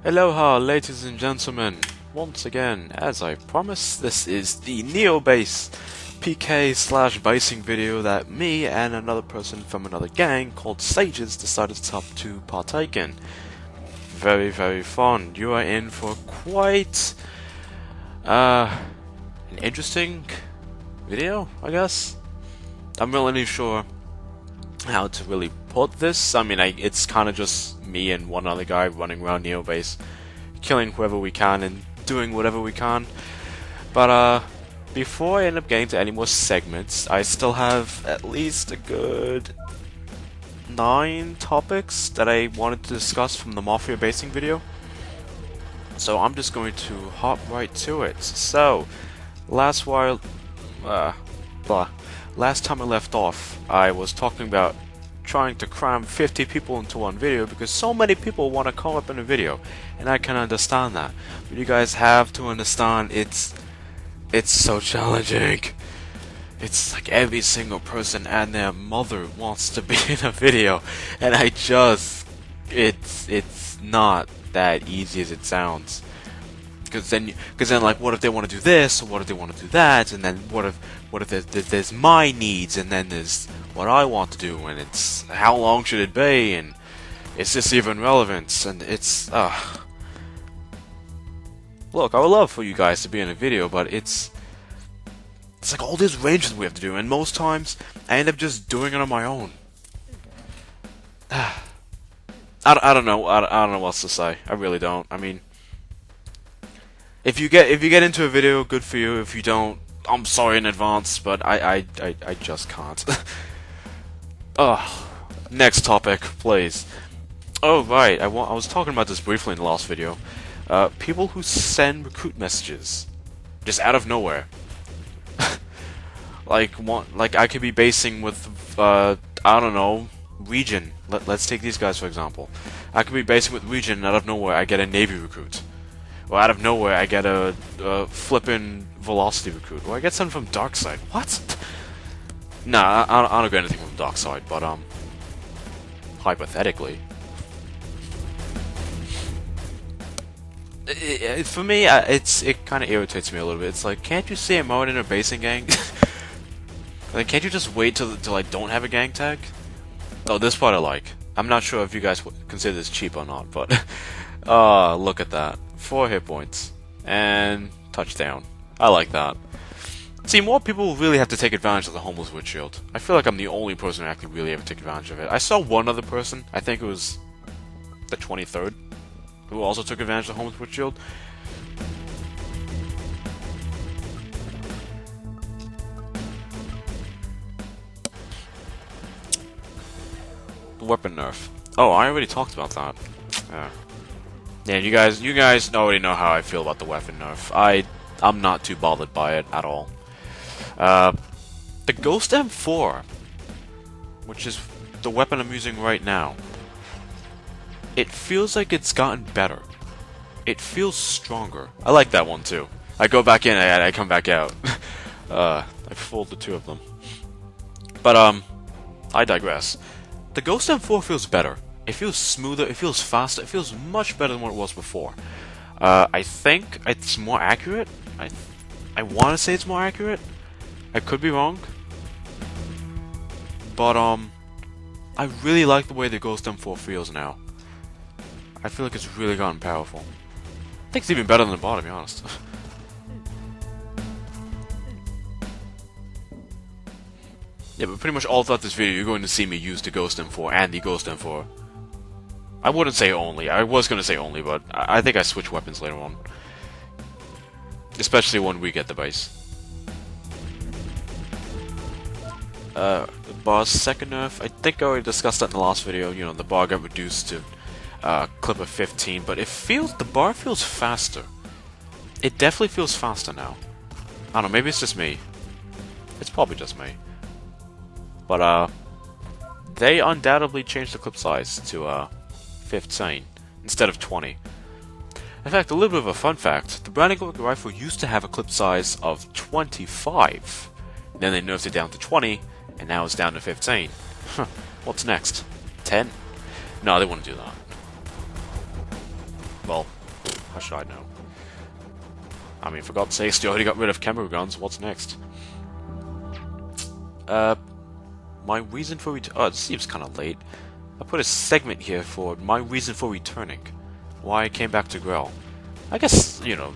Aloha, ladies and gentlemen. Once again, as I promised, this is the Neo-Base PK / basing video that me and another person from another gang called Sages decided to partake in. Very, very fun. You are in for quite an interesting video, I guess. I'm really sure how to really put this. I mean, it's kind of just me and one other guy running around Neo-Base, killing whoever we can and doing whatever we can. But before I end up getting to any more segments, I still have at least a good 9 topics that I wanted to discuss from the Mafia basing video. So I'm just going to hop right to it. So, last time I left off, I was talking about trying to cram 50 people into one video because so many people want to come up in a video, and I can understand that. But you guys have to understand it's so challenging. It's like every single person and their mother wants to be in a video, and it's not that easy as it sounds. Because then, like, what if they want to do this, or what if they want to do that, and then what if there's my needs, and then there's what I want to do, and it's how long should it be, and is this even relevant, and it's look, I would love for you guys to be in a video, but it's like all these ranges we have to do, and most times I end up just doing it on my own. I don't know what else to say. I really don't. I mean, if you get into a video, good for you. If you don't, I'm sorry in advance, but I just can't. Next topic, please. Oh right, I was talking about this briefly in the last video. People who send recruit messages just out of nowhere. like I could be basing with I don't know, region. Let's take these guys for example. I could be basing with region, and out of nowhere I get a Navy recruit. Or out of nowhere, I get a flippin' velocity recruit. Or I get something from Dark Side. What? Nah, I don't get anything from Dark Side, but hypothetically. For me, it kind of irritates me a little bit. It's like, can't you see I'm out in a basing gang? Like, can't you just wait till I don't have a gang tag? Oh, this part I like. I'm not sure if you guys consider this cheap or not, but look at that. 4 hit points. And touchdown. I like that. See, more people really have to take advantage of the homeless wood shield. I feel like I'm the only person who actually really ever take advantage of it. I saw one other person, I think it was the 23rd, who also took advantage of the homeless wood shield. The weapon nerf. Oh, I already talked about that. Yeah, you guys already know how I feel about the weapon nerf. I'm not too bothered by it at all. The Ghost M4, which is the weapon I'm using right now, it feels like it's gotten better. It feels stronger. I like that one too. I go back in, I come back out. I fooled the two of them. But I digress. The Ghost M4 feels better. It feels smoother, it feels faster, it feels much better than what it was before. I think it's more accurate. I want to say it's more accurate. I could be wrong. But I really like the way the Ghost M4 feels now. I feel like it's really gotten powerful. I think it's even better than the bar, to be honest. Yeah, but pretty much all throughout this video, you're going to see me use the Ghost M4 and the Ghost M4. I wouldn't say only. I was going to say only, but I think I switch weapons later on. Especially when we get the base. The bar's second nerf, I think I already discussed that in the last video. You know, the bar got reduced to clip of 15, but the bar feels faster. It definitely feels faster now. I don't know, maybe it's just me. It's probably just me. But, they undoubtedly changed the clip size to, 15 instead of 20. In fact, a little bit of a fun fact, the Browning rifle used to have a clip size of 25. Then they nerfed it down to 20, and now it's down to 15. What's next? 10? No, they wouldn't do that. Well, How should I know? I mean, for God's sakes, they already got rid of chemical guns. What's next? My reason for oh, it seems kind of late. I put a segment here for my reason for returning. Why I came back to Graal. I guess, you know,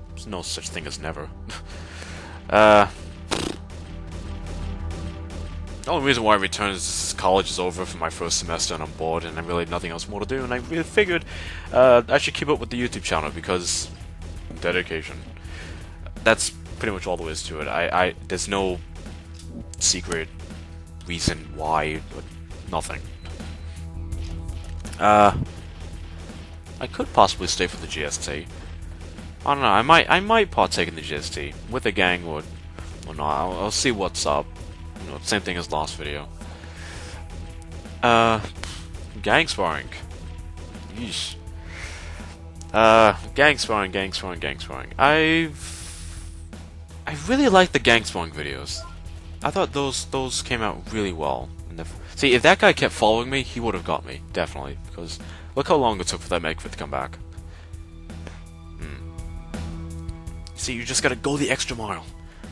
there's no such thing as never. The only reason why I returned is college is over for my first semester and I'm bored and I really had nothing else more to do, and I really figured I should keep up with the YouTube channel because dedication. That's pretty much all there is to it. There's no secret reason why, but nothing. I could possibly stay for the GST. I don't know. I might partake in the GST with a gang or not. I'll see what's up. You know, same thing as last video. Gang sparring. Yeesh. Gang sparring. I really like the gang sparring videos. I thought those came out really well. See, if that guy kept following me, he would have got me, definitely. Because look how long it took for that Megfit to come back. See, you just gotta go the extra mile.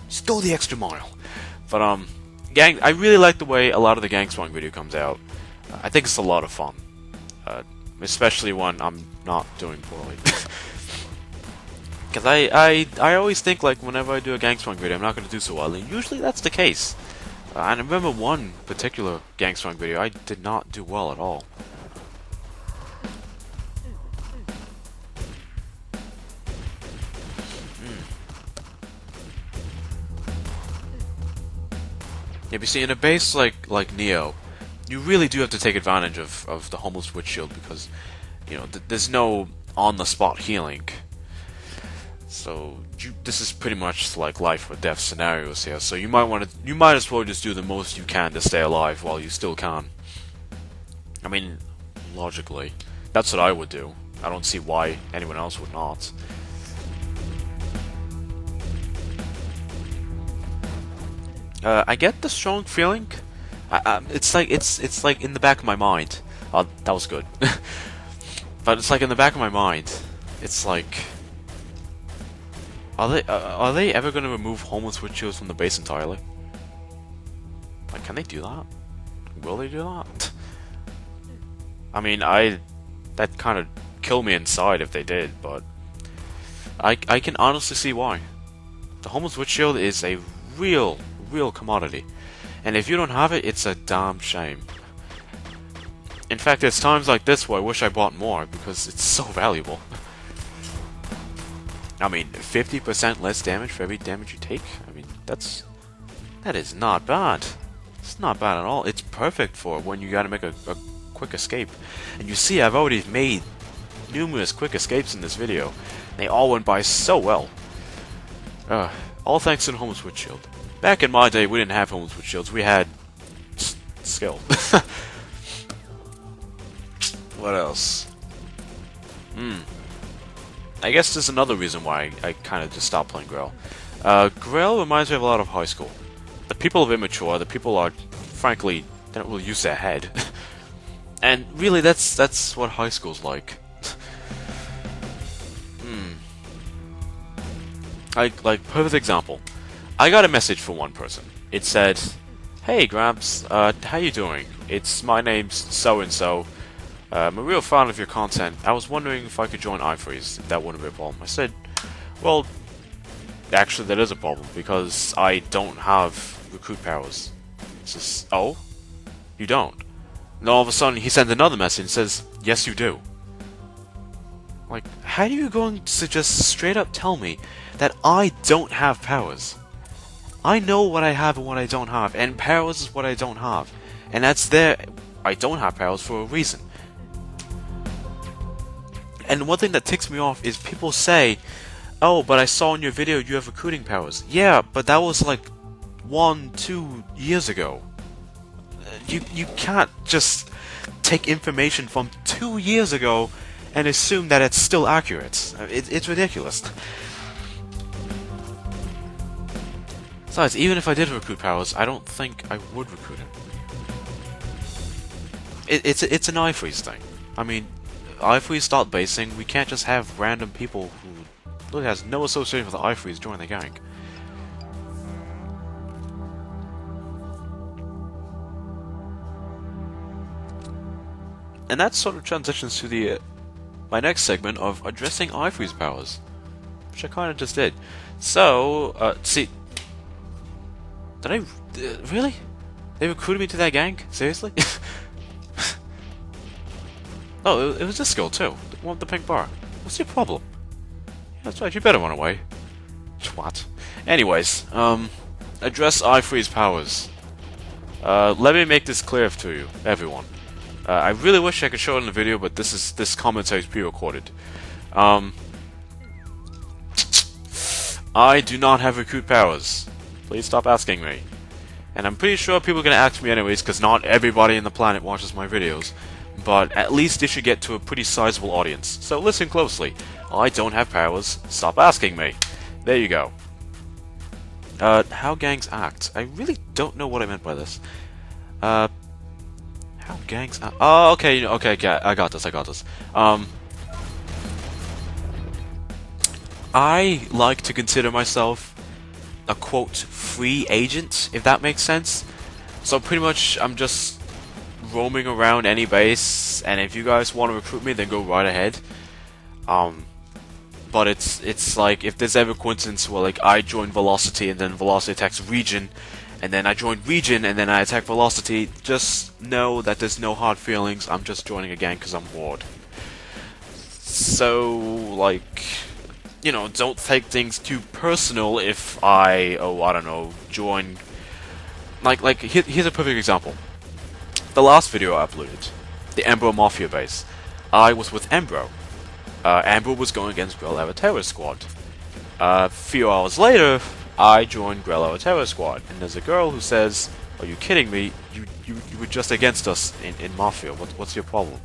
Just go the extra mile. But I really like the way a lot of the gang sparring video comes out. I think it's a lot of fun, especially when I'm not doing poorly. Because I always think, like, whenever I do a gang sparring video, I'm not going to do so well, and usually that's the case. And I remember one particular gang sparring video, I did not do well at all. Yeah, but see, in a base like Neo, you really do have to take advantage of the homeless witch shield because, you know, there's no on-the-spot healing. So this is pretty much like life or death scenarios here. So you might as well just do the most you can to stay alive while you still can. I mean, logically, that's what I would do. I don't see why anyone else would not. I get the strong feeling. It's like in the back of my mind. That was good. But it's like in the back of my mind. It's like, are they ever going to remove homeless witch shields from the base entirely? Like, can they do that? Will they do that? I mean, that kind of kill me inside if they did, but I can honestly see why. The homeless witch shield is a real commodity, and if you don't have it, it's a damn shame. In fact, there's times like this where I wish I bought more because it's so valuable. I mean, 50% less damage for every damage you take. I mean, that is not bad. It's not bad at all. It's perfect for when you gotta make a quick escape. And you see, I've already made numerous quick escapes in this video. They all went by so well. All thanks to the homeless witch shield. Back in my day, we didn't have homeless witch shields. We had skill. What else? I guess there's another reason why I kind of just stopped playing Graal. Graal reminds me of a lot of high school. The people are immature. The people are, frankly, they don't really use their head. And really, that's what high school's like. Like, perfect example. I got a message from one person. It said, "Hey Gramps, how you doing? My name's so-and-so. I'm a real fan of your content. I was wondering if I could join iFreeze, if that wouldn't be a problem." I said, "Well, actually that is a problem, because I don't have recruit powers." He says, "Oh? You don't?" And all of a sudden he sends another message and says, "Yes you do." Like, how are you going to just straight up tell me that I don't have powers? I know what I have and what I don't have, and powers is what I don't have. And that's there. I don't have powers for a reason. And one thing that ticks me off is people say, "Oh, but I saw in your video you have recruiting powers." Yeah, but that was like 1-2 years ago. You can't just take information from 2 years ago and assume that it's still accurate. It's ridiculous. Besides, even if I did recruit powers, I don't think I would recruit him. It's an iFreeze thing. I mean, if we start basing, we can't just have random people who really has no association with the iFreeze join the gang. And that sort of transitions to the my next segment of addressing iFreeze powers, which I kind of just did. So, see, did I really? They recruited me to that gang? Seriously? Oh, it was this girl too. The one with the pink bar. What's your problem? Yeah, that's right, you better run away. Twat. Anyways, address iFreeze powers. Let me make this clear to you, everyone. I really wish I could show it in the video, but this commentary is pre-recorded. I do not have recruit powers. Please stop asking me. And I'm pretty sure people are gonna ask me anyways, because not everybody on the planet watches my videos. But at least they should get to a pretty sizable audience. So listen closely. I don't have powers. Stop asking me. There you go. How gangs act. I really don't know what I meant by this. How gangs act. Oh, okay, okay, I got this. I like to consider myself a quote free agent, if that makes sense. So pretty much I'm just roaming around any base, and if you guys want to recruit me, then go right ahead. But it's like, if there's ever a coincidence where like I join Velocity and then Velocity attacks Region, and then I join Region and then I attack Velocity, just know that there's no hard feelings. I'm just joining a gang because I'm bored. So like, you know, don't take things too personal if I don't know, join. Like here's a perfect example. The last video I uploaded, the Embro Mafia base. I was with Embro. Embro was going against BluecatEra Terror Squad. A few hours later, I joined BluecatEra Terror Squad, and there's a girl who says, "Are you kidding me? You were just against us in Mafia. What's your problem?"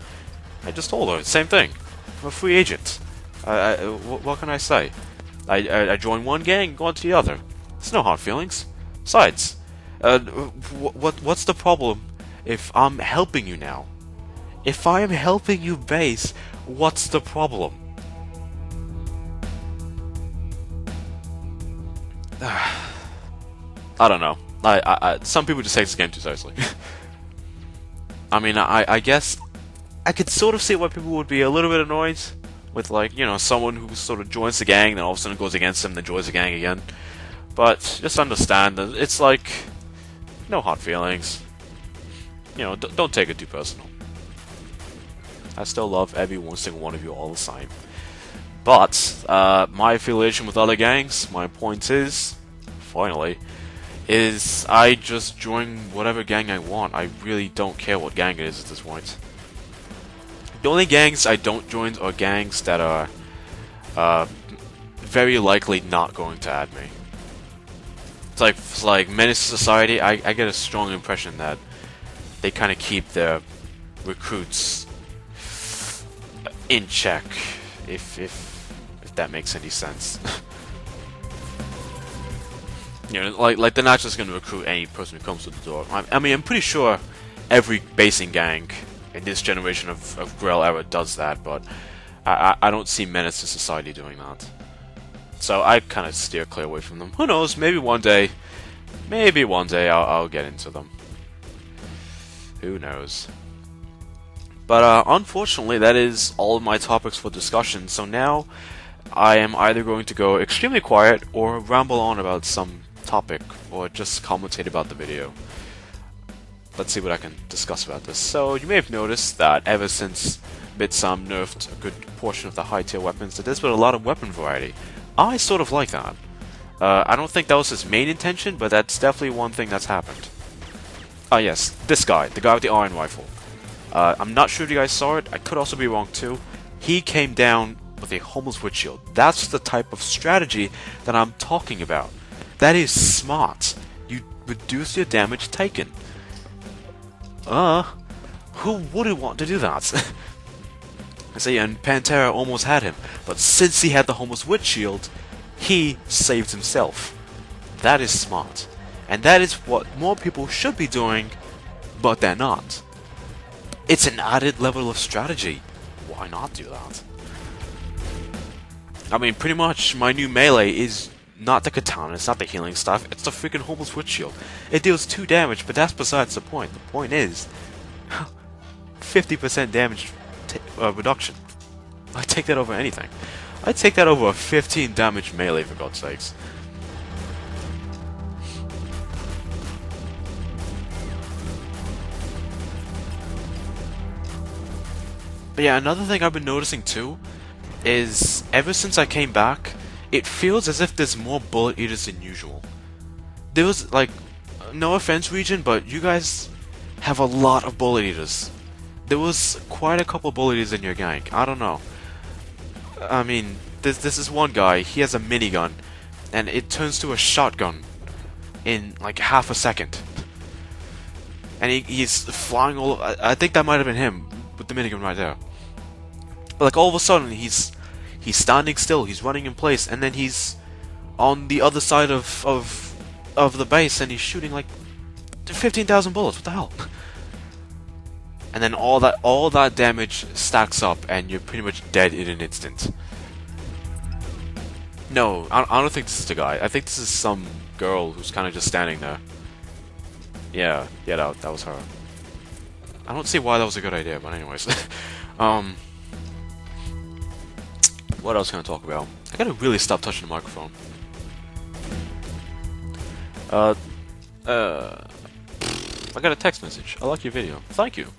I just told her, same thing. I'm a free agent. What can I say? I join one gang, go on to the other. There's no hard feelings. Besides, what's the problem if I'm helping you now? If I am helping you base, what's the problem? I don't know. Some people just take this game too seriously. I mean, I guess I could sort of see why people would be a little bit annoyed with, like, you know, someone who sort of joins the gang, then all of a sudden goes against them, then joins the gang again. But just understand that it's like, no hard feelings. You know, don't take it too personal. I still love every single one of you all the same. But, my affiliation with other gangs, my point is, finally, is I just join whatever gang I want. I really don't care what gang it is at this point. The only gangs I don't join are gangs that are very likely not going to add me. It's like Menace to Society. I get a strong impression that they kind of keep their recruits in check, if that makes any sense. You know, like they're not just going to recruit any person who comes to the door. I mean, I'm pretty sure every basing gang in this generation of Graal era does that, but I don't see Menace to Society doing that. So I kind of steer clear away from them. Who knows? Maybe one day I'll get into them. Who knows? But unfortunately, that is all of my topics for discussion. So now I am either going to go extremely quiet or ramble on about some topic or just commentate about the video. Let's see what I can discuss about this. So you may have noticed that ever since Midsum nerfed a good portion of the high tier weapons, that there's been a lot of weapon variety. I sort of like that. I don't think that was his main intention, but that's definitely one thing that's happened. Ah yes, this guy, the guy with the iron rifle. I'm not sure if you guys saw it, I could also be wrong too. He came down with a homeless wood shield. That's the type of strategy that I'm talking about. That is smart. You reduce your damage taken. Who wouldn't want to do that? I say, and Pantera almost had him, but since he had the homeless wood shield, he saved himself. That is smart. And that is what more people should be doing, but they're not. It's an added level of strategy. why not do that? I mean, pretty much my new melee is not the katana, it's not the healing stuff, it's the freaking homeless witch shield. It deals 2 damage, but that's besides the point. The point is 50% damage reduction. I'd take that over anything. I'd take that over a 15 damage melee, for God's sakes. But yeah, another thing I've been noticing too is ever since I came back, it feels as if there's more bullet eaters than usual. There was, like, no offense, Region, but you guys have a lot of bullet eaters. There was quite a couple bullet eaters in your gang. I don't know. I mean, this is one guy, he has a minigun, and it turns to a shotgun in like half a second. And he's flying all over. I think that might have been him with the minigun right there. But like all of a sudden he's standing still, he's running in place, and then he's on the other side of the base, and he's shooting like 15,000 bullets. What the hell? And then all that damage stacks up, and you're pretty much dead in an instant. No, I don't think this is the guy. I think this is some girl who's kind of just standing there. Yeah, that was her. I don't see why that was a good idea, but anyways. What else can I talk about? I gotta really stop touching the microphone. I got a text message. I like your video. Thank you.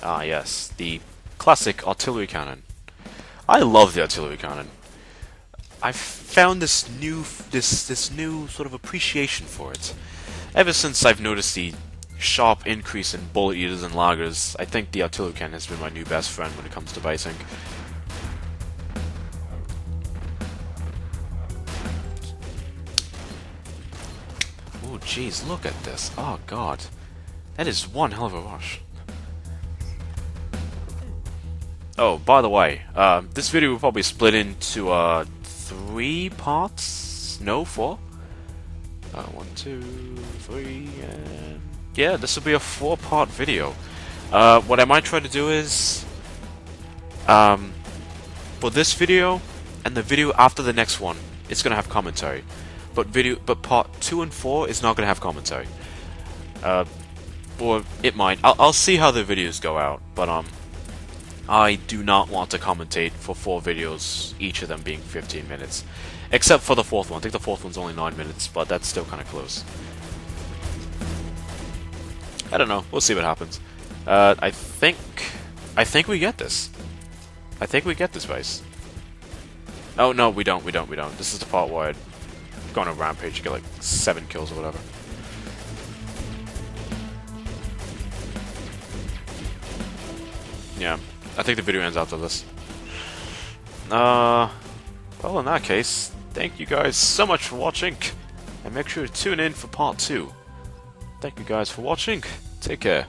Ah, yes, the classic artillery cannon. I love the artillery cannon. I've found this new sort of appreciation for it. Ever since I've noticed the sharp increase in bullet eaters and lagers, I think the artillery cannon has been my new best friend when it comes to basing. Oh jeez, look at this. Oh god. That is one hell of a rush. Oh, by the way, this video will probably split into 3 parts? No, 4? 1, 2, 3, and... yeah, this will be a 4-part video. What I might try to do is... for this video, and the video after the next one, it's gonna have commentary. But part 2 and 4 is not gonna have commentary. Or it might. I'll see how the videos go out, but I do not want to commentate for 4 videos, each of them being 15 minutes. Except for the 4th one. I think the 4th one's only 9 minutes, but that's still kind of close. I don't know. We'll see what happens. I think we get this. I think we get this base. Oh, no, we don't. This is the part where I'd go on a rampage and get like 7 kills or whatever. Yeah. I think the video ends after this. Well, in that case, thank you guys so much for watching, and make sure to tune in for part 2. Thank you guys for watching. Take care.